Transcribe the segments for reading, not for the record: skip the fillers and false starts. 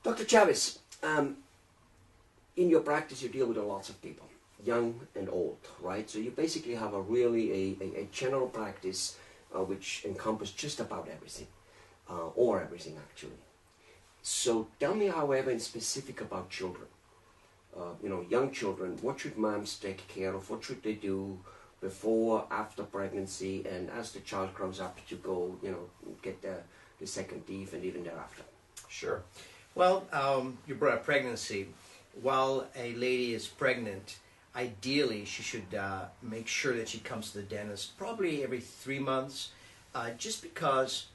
Dr. Chaves, in your practice you deal with lots of people, young and old, right? So you basically have a really a general practice which encompasses just about everything, or everything actually. So tell me, however, in specific about children. You know, young children, what should moms take care of? What should they do before, after pregnancy, and as the child grows up to go, you know, get the second teeth and even thereafter? Sure. Well, you brought up pregnancy. While a lady is pregnant, ideally she should make sure that she comes to the dentist probably every 3 months, just because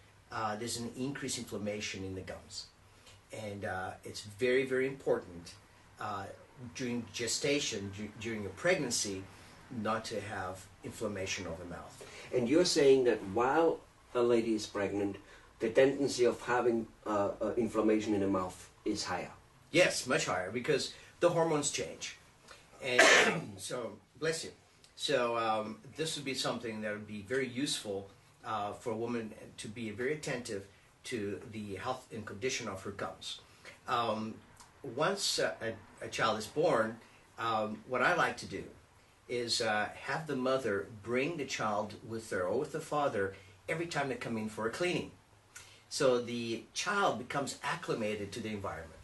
there's an increased inflammation in the gums. And it's very, very important during gestation, during your pregnancy, not to have inflammation of the mouth. And you're saying that while a lady is pregnant, the tendency of having inflammation in the mouth is higher? Yes, much higher, because the hormones change. And so, bless you. So this would be something that would be very useful for a woman to be very attentive to the health and condition of her gums. Once a child is born, what I like to do is have the mother bring the child with her or with the father every time they come in for a cleaning. So the child becomes acclimated to the environment.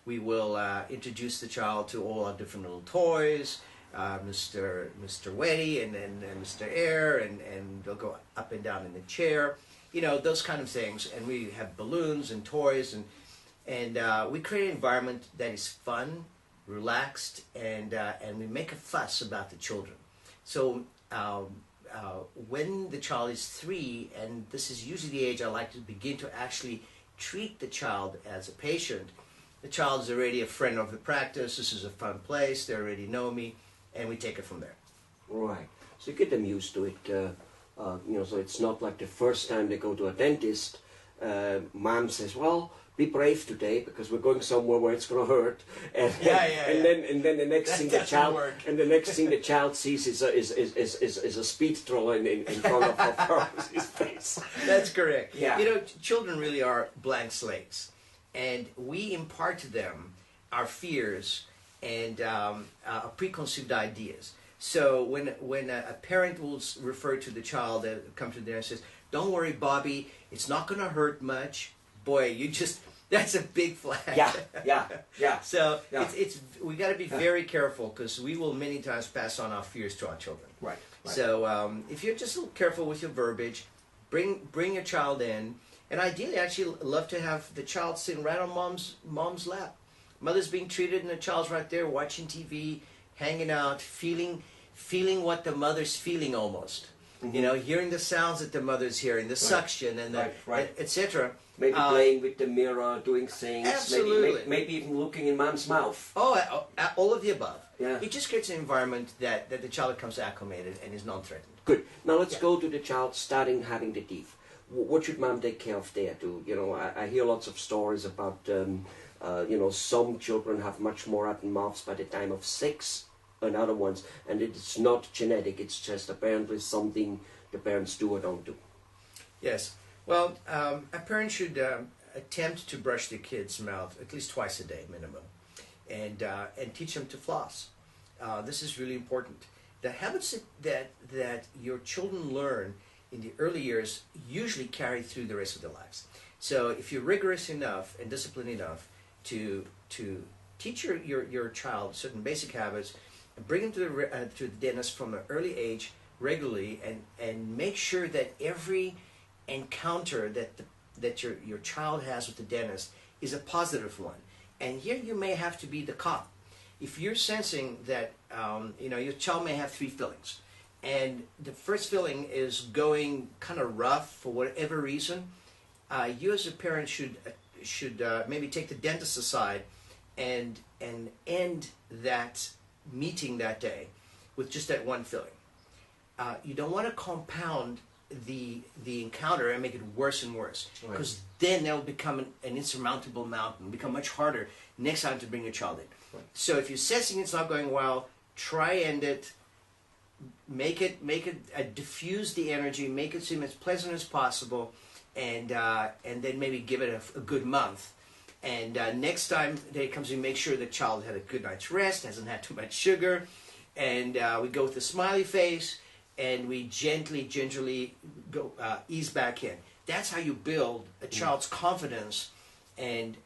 We will introduce the child to all our different little toys, Mr. Wetty and Mr. Air, and they'll go up and down in the chair, you know, those kind of things. And we have balloons and toys, and we create an environment that is fun, relaxed, and we make a fuss about the children. So when the child is 3, and this is usually the age I like to begin to actually treat the child as a patient, the child is already a friend of the practice. This is a fun place. They already know me, and we take it from there. Right. So you get them used to it. You know, so it's not like the first time they go to a dentist, mom says, "Well, be brave today because we're going somewhere where it's going to hurt." And, and then the next thing the next thing the child sees is a speed troll in front of his face. That's correct. Yeah. You know, children really are blank slates, and we impart to them our fears and preconceived ideas. So when a parent will refer to the child that comes to there and says, "Don't worry, Bobby, it's not going to hurt much," boy, that's a big flag. Yeah. So it's we got to be very careful, because we will many times pass on our fears to our children. Right. So if you're just a little careful with your verbiage, bring your child in, and ideally, actually, love to have the child sitting right on mom's lap. Mother's being treated, and the child's right there watching TV, hanging out, feeling what the mother's feeling almost. Mm-hmm. You know, hearing the sounds that the mother's hearing, the suction and the etc. Maybe playing with the mirror, doing things. Absolutely. Maybe even looking in mom's mouth. Oh, all of the above. Yeah. It just creates an environment that the child becomes acclimated and is non-threatened. Good. Now let's go to the child starting having the teeth. What should mom take care of there? You know, I hear lots of stories about, you know, some children have much more rotten mouths by the time of 6 than other ones, and it's not genetic. It's just apparently something the parents do or don't do. Yes. Well, a parent should attempt to brush the kid's mouth at least twice a day minimum, and teach them to floss. This is really important. The habits that your children learn in the early years usually carry through the rest of their lives. So if you're rigorous enough and disciplined enough to teach your child certain basic habits, and bring them to the dentist from an early age regularly, and make sure that every encounter that your child has with the dentist is a positive one. And here you may have to be the cop. If you're sensing that you know, your child may have 3 fillings, and the first filling is going kind of rough for whatever reason, you as a parent should maybe take the dentist aside and end that meeting that day with just that 1 filling. You don't want to compound the encounter and make it worse and worse, because then that will become an insurmountable mountain, become much harder next time to bring your child in. Right. So if you're sensing it's not going well, try end it. Make it diffuse the energy, make it seem as pleasant as possible, and then maybe give it a good month, And next time they comes, we make sure the child had a good night's rest, hasn't had too much sugar, and we go with the smiley face, and we gingerly go ease back in. That's how you build a child's confidence and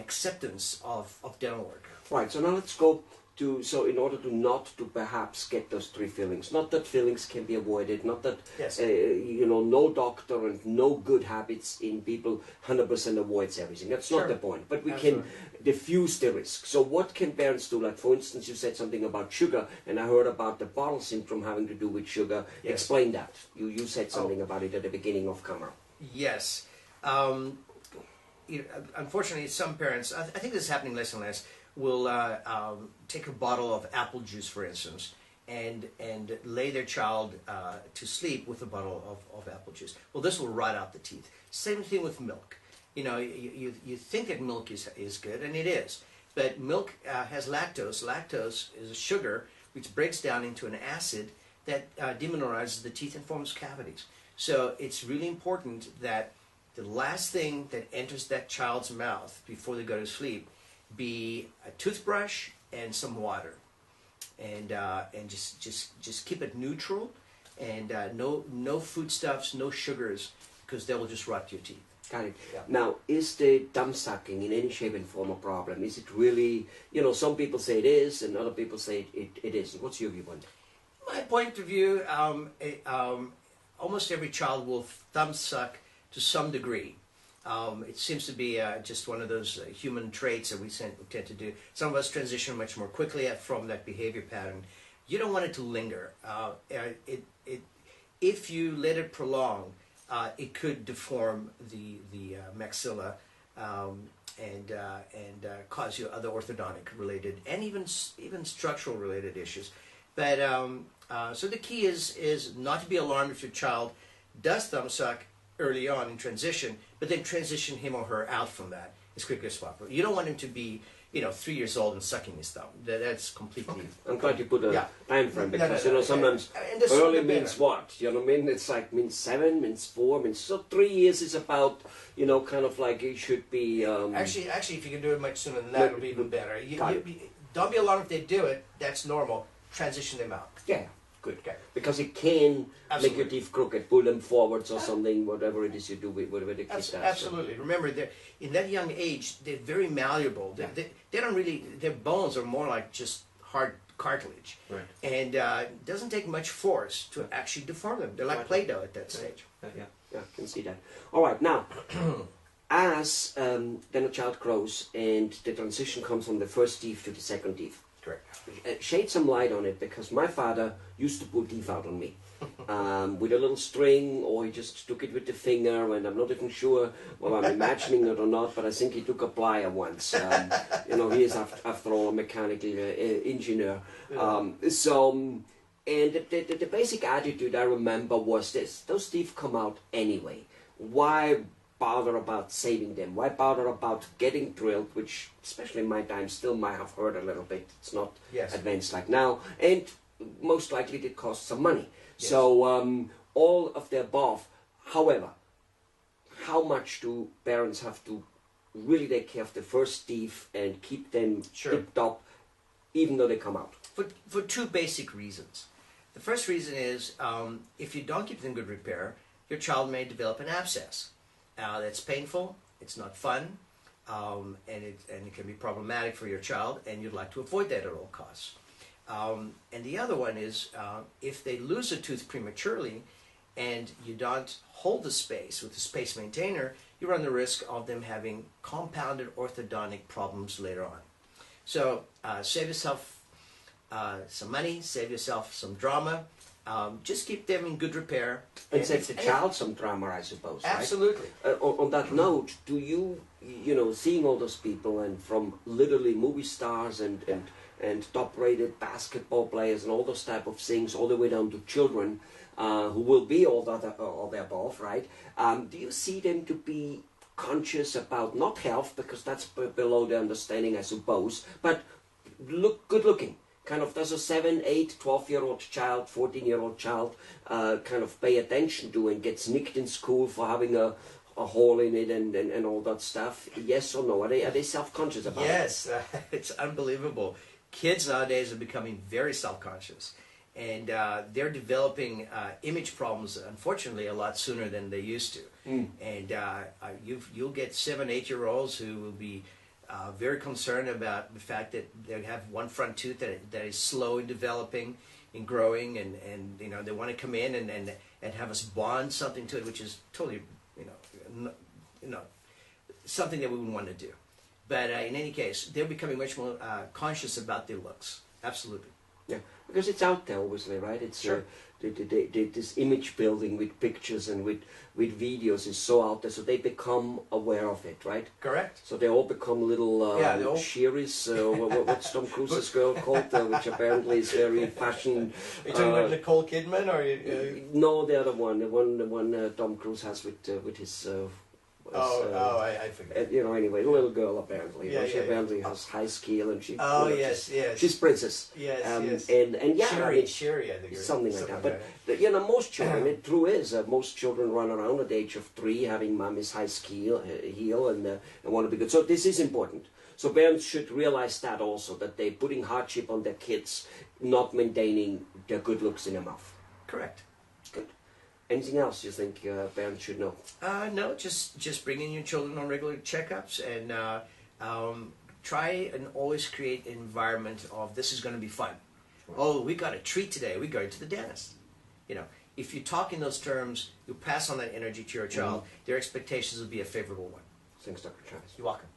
acceptance of dental work. Right. So now let's go to, so in order to not to perhaps get those three feelings, not that feelings can be avoided, not that, Yes. you know, no doctor and no good habits in people 100% avoids everything. That's not Sure. the point. But we Absolutely. can diffuse the risk. So what can parents do? Like, for instance, you said something about sugar, and I heard about the bottle syndrome having to do with sugar. Yes. Explain that. You said something about it at the beginning of camera. Yes. You know, unfortunately, some parents, I think this is happening less and less, will take a bottle of apple juice, for instance, and lay their child to sleep with a bottle of apple juice. Well, this will rot out the teeth. Same thing with milk. You know, you think that milk is good, and it is. But milk has lactose. Lactose is a sugar which breaks down into an acid that demineralizes the teeth and forms cavities. So it's really important that the last thing that enters that child's mouth before they go to sleep be a toothbrush and some water, and just keep it neutral, and no foodstuffs, no sugars, because they will just rot your teeth. Got it. Yeah. Now, is the thumb sucking in any shape and form a problem? Is it really, you know, some people say it is, and other people say it isn't. What's your viewpoint? My point of view, almost every child will thumb suck to some degree. It seems to be just one of those human traits that we tend to do. Some of us transition much more quickly from that behavior pattern. You don't want it to linger. If you let it prolong, it could deform the maxilla and cause you other orthodontic related and even structural related issues. But so the key is not to be alarmed if your child does thumb suck early on in transition, but then transition him or her out from that as quickly as possible. You don't want him to be, 3 years old and sucking his thumb. That's completely... Okay. I'm glad you put a time frame, because, No, sometimes and the sooner early the means better. what? You know what I mean? It's like means 7, means 4, means... So 3 years is about, kind of like it should be... Actually, if you can do it much sooner than that, it'll be even better. Don't be alarmed if they do it. That's normal. Transition them out. Yeah, good. Okay. Because it can Absolutely. make your teeth crooked, pull them forwards or something, whatever it is you do with whatever the kid does. Absolutely. Remember, in that young age, they're very malleable. They don't really, their bones are more like just hard cartilage. Right. And it doesn't take much force to actually deform them. They're like Play-Doh at that stage. Yeah, I can see that. All right, now, as then a child grows and the transition comes from the first teeth to the second teeth, Correct. Shed some light on it, because my father used to pull teeth out on me with a little string, or he just took it with the finger, and I'm not even sure whether I'm imagining it or not, but I think he took a plier once. He is after all a mechanical engineer. And the basic attitude I remember was this: those teeth come out anyway. Why bother about saving them? Why bother about getting drilled, which, especially in my time, still might have hurt a little bit. It's not advanced like now, and most likely it costs some money. Yes. So all of the above. However, how much do parents have to really take care of the first teeth and keep them tipped up, even though they come out? For two basic reasons. The first reason is if you don't keep them in good repair, your child may develop an abscess. That's painful, it's not fun, and it can be problematic for your child, and you'd like to avoid that at all costs. And the other one is if they lose a tooth prematurely and you don't hold the space with the space maintainer, you run the risk of them having compounded orthodontic problems later on. So save yourself some money, save yourself some drama. Just keep them in good repair. And save the child some drama, I suppose. Absolutely. Right? On that note, do you, seeing all those people, and from literally movie stars and top-rated basketball players and all those type of things, all the way down to children who will be all the above, right? Do you see them to be conscious about not health, because that's below the understanding, I suppose, but good looking? Kind of, does a 7, 8, 12-year-old child, 14-year-old child kind of pay attention to and gets nicked in school for having a a hole in it and all that stuff? Yes or no? Are they self-conscious about it? Yes, it's unbelievable. Kids nowadays are becoming very self-conscious, and they're developing image problems, unfortunately, a lot sooner than they used to. And you'll get 7, 8-year-olds who will be very concerned about the fact that they have one front tooth that is slow in developing and growing, and you know, they want to come in and have us bond something to it, which is totally, you know, something that we wouldn't want to do. But in any case, they're becoming much more conscious about their looks. Absolutely. Yeah, because it's out there, obviously, right? It's Sure. This image building with pictures and with videos is so out there, so they become aware of it, right? Correct. So they all become little Yeah, they all- Shearies. What's Tom Cruise's girl called? Which apparently is very fashion. Are you talking about Nicole Kidman, or No, the other one, the one Tom Cruise has with his. I forget. You know, anyway, the little girl apparently. Yeah, She yeah, apparently has high skill and she. Oh, you know, yes, yes. She's princess. Yes, yes. And yeah, I mean, Sherry, I think. Or something like that. But that. you know, most children, it true is, most children run around at the age of 3 having mommy's high skill, heel and want to be good. So this is important. So parents should realize that also, that they're putting hardship on their kids, not maintaining their good looks in their mouth. Correct. Good. Anything else you think parents should know? No, just bring in your children on regular checkups, and try and always create an environment of, this is going to be fun. Right. Oh, we got a treat today. We're going to the dentist. You know, if you talk in those terms, you pass on that energy to your child. Their expectations will be a favorable one. Thanks, Dr. Chaves. You're welcome.